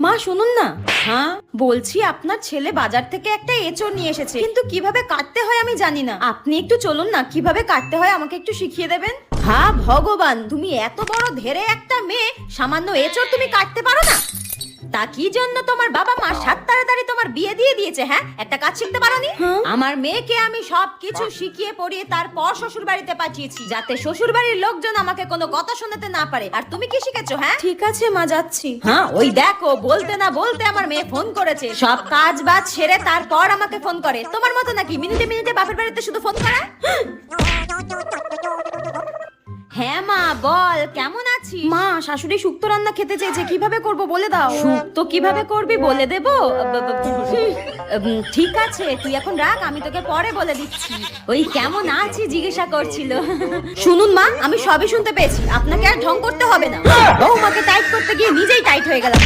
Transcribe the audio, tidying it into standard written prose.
মা শুনুন না। হ্যাঁ বলছি, আপনার ছেলে বাজার থেকে একটা এঁচড় নিয়ে এসেছে, কিন্তু কিভাবে কাটতে হয় আমি জানি না। আপনি একটু চলুন না, কিভাবে কাটতে হয় আমাকে একটু শিখিয়ে দেবেন। হ্যাঁ ভগবান, তুমি এত বড় ধেরে একটা মেয়ে, সামান্য এঁচড় তুমি কাটতে পারো না? তা কি জন্য তোমার বাবা মা সাত তাড়াতাড়ি তোমার বিয়ে দিয়ে দিয়েছে? হ্যাঁ, একটা কাজ শিখতে পারোনি? আমার মেয়েকে আমি সবকিছু শিখিয়ে পড়িয়ে তারপর শ্বশুর বাড়িতে পাঠিয়েছি, যাতে শ্বশুর বাড়ির লোকজন আমাকে কোনো কথা শোনাতে না পারে। আর তুমি কি শিখেছো? হ্যাঁ ঠিক আছে মা, যাচ্ছি। হ্যাঁ ওই দেখো, বলতে না বলতে আমার মেয়ে ফোন করেছে। সব কাজ বাজ সেরে তারপর আমাকে ফোন করে। তোমার মতো নাকি মিনিটে মিনিটে বাপের বাড়িতে শুধু ফোন করা? হ্যাঁ মা বল, কেমন আছিস? মা শাশুড়ি শুক্তো রান্না খেতে চেয়েছে, কিভাবে করব বলে দাও। শুক্তো কিভাবে করবি বলে দেবো? ঠিক আছে, তুই এখন রাখ, আমি তোকে পরে বলে দিচ্ছি। ওই কেমন আছি জিজ্ঞাসা করছিল। শুনুন মা, আমি সবই শুনতে পেয়েছি, আপনাকে আর ঢং করতে হবে না। বৌমাকে টাইট করতে গিয়ে নিজেই টাইট হয়ে গেলাম।